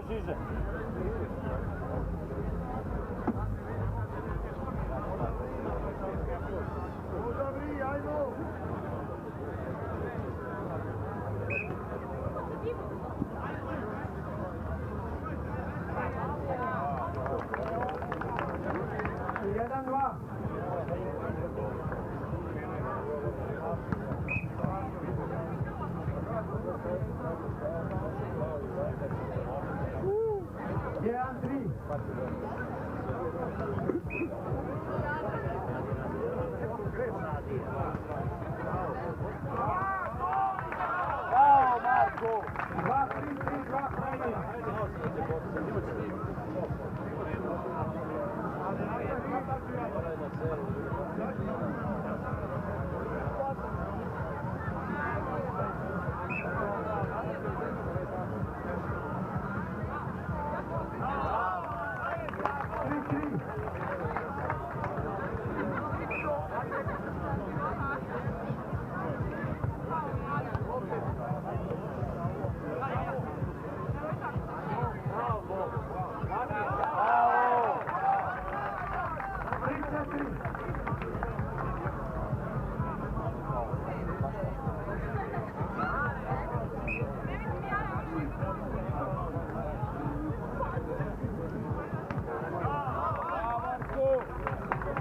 Moraš iže. Dobri, ajmo! Jedan, dva. Jedan, tri. Bravo, Marko! 2-3-3-2 promjena.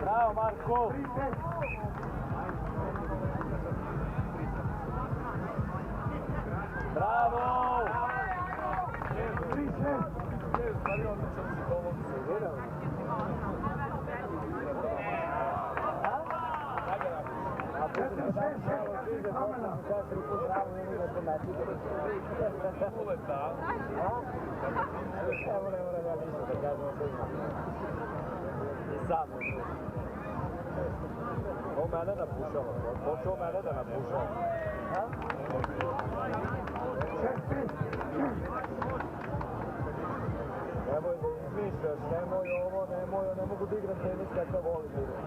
Bravo, Marko! Bravo! On mene napušava, počeo mene da napušava. Nemoj da izmišljaš, nemoj ovo, ne mogu da igram tenis kakav volim da igram.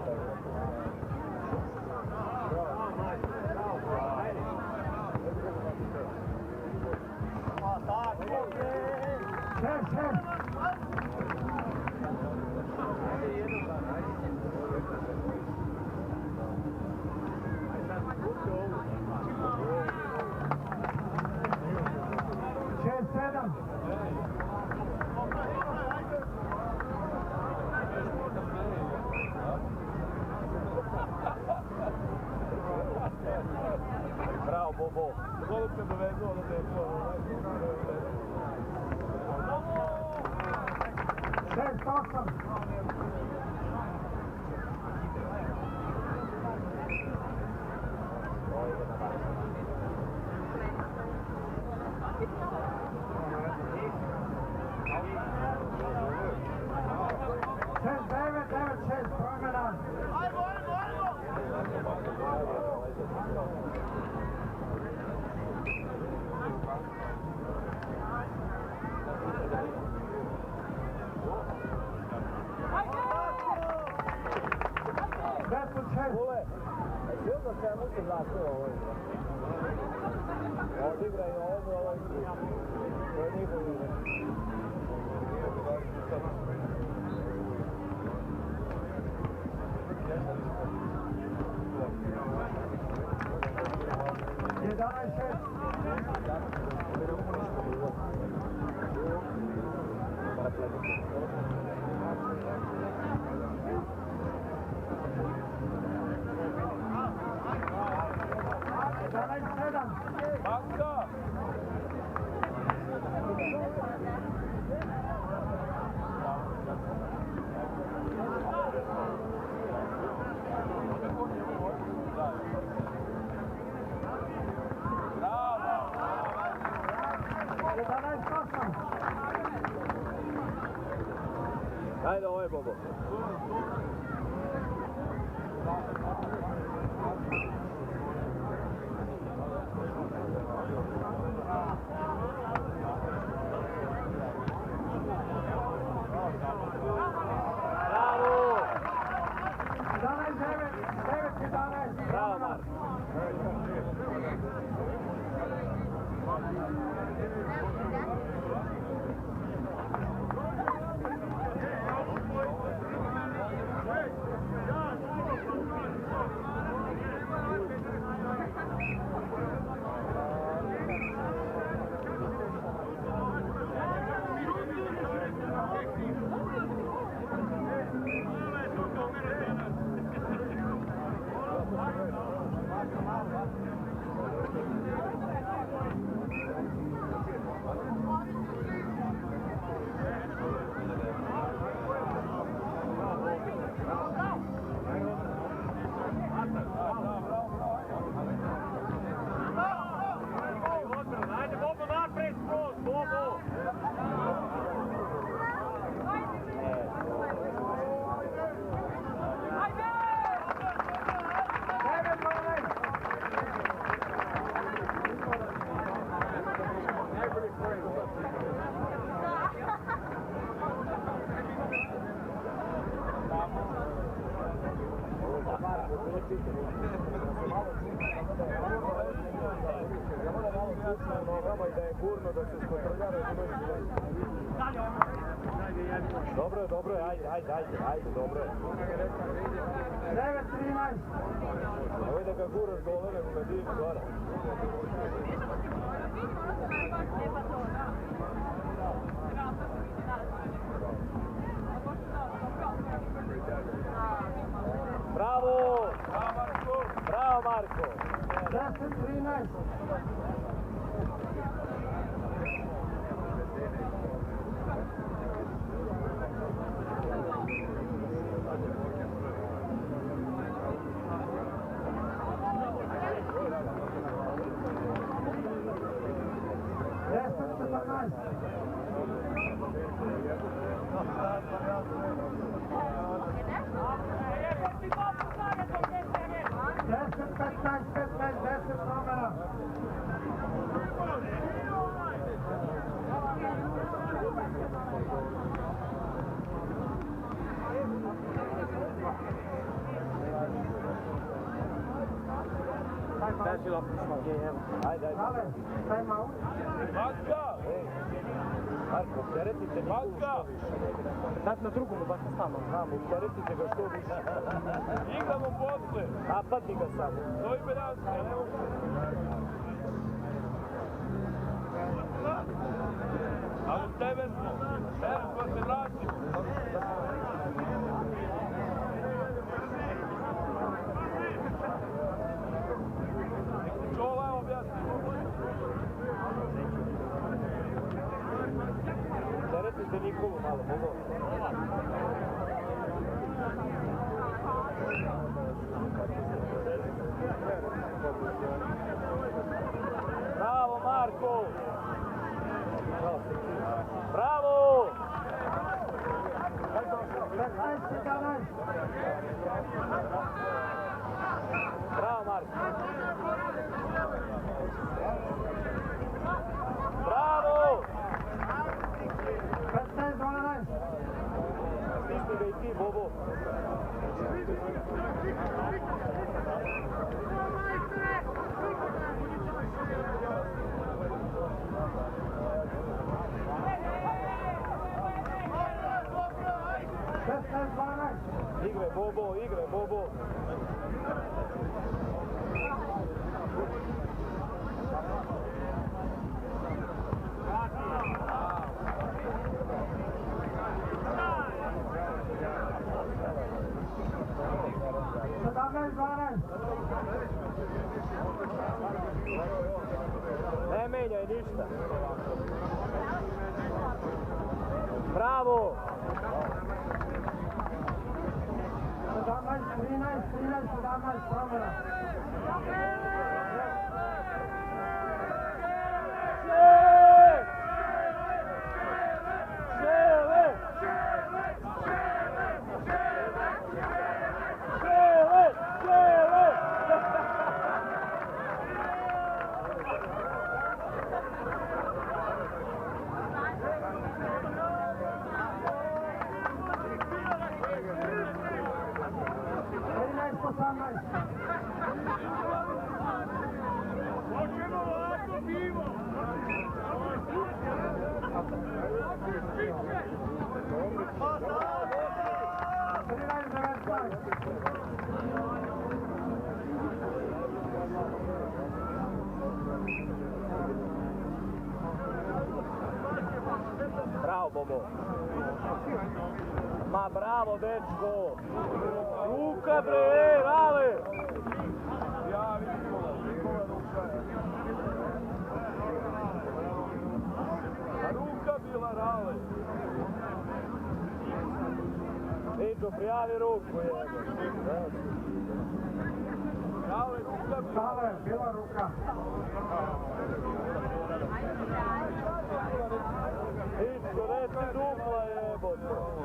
Bravo, Bobo. Volim te dovedu, ono da je to. 6-8. Ule, jel da čemu se zahtjeva ovo igra? Odigra i ovo igra. To je njihov igra. Ajde, ovo je Bobo. Bravo, Marko. da je gurno, da se skotrlja, razumeš? Dobro je, ajde, dobro je. 9-13. Nemoj da ga guraš dole, nego ga diži gore. Bravo! Bravo, Marko! 10-13. Daži loptu svoj. Ajde. Time out. Matka! Marko, opteretite Nikolu što više. Dati na drugu mu, baš na stanu. Znam, opteretite ga što više. Igramo posle. Napadi ga samo. Stoji Beranski, ja ne mogu. Ali u tebe smo. Evo se vratimo. Čola je objasnimo. Teretite Nikolu malo, mogu. Bravo, Marko! Bravo! 15-11. Bravo, Marko! Bravo! 15-12. Stisni ga i ti, Bobo. Igre, Bobo. Ne menjaj ništa. Bravo! 17 promjena. Bravo, Bobo. Ma bravo, dečko. Ruka, bre, Ale. Ja vidim Nikola ruka. A ruka bila, Rale. Ničo, prijavi ruku, jebe. Rale, ruka bila. Rale, bila ruka. Ničko, reci dupla, jebote.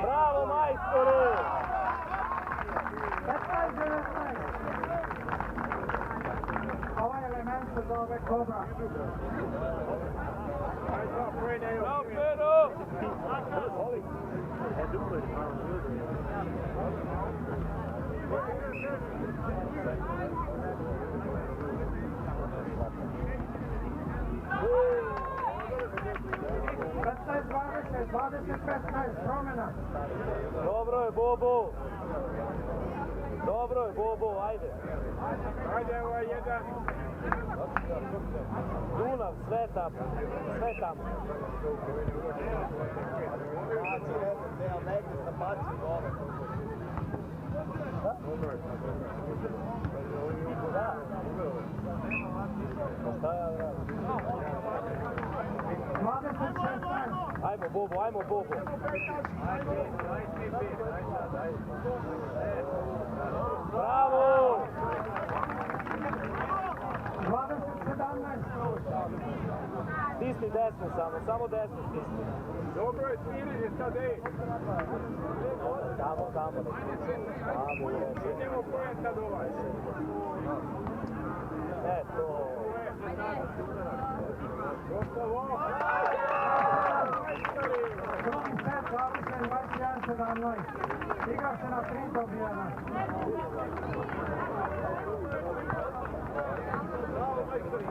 Bravo, majstore! za ove Kobra. Bravo, Pero! Promjena. Dobro je, Bobo. Dobro je, Bobo, ajde. Ajde, ovo je jedan. Dunav, sve tamo. Sve tamo. Da. Šta ja radim? 20-16. Ajmo, Bobo, ajmo, Bobo. Bravo! 20-17. Stisni desno samo desno stisni. Dobro je smiriti sad, ej. Tamo. Tamo, Idemo ko je sad ovaj. to. Gotovo. Drugi set završen 21-17. Igra se na 3 dobijena. Bravo, majstori.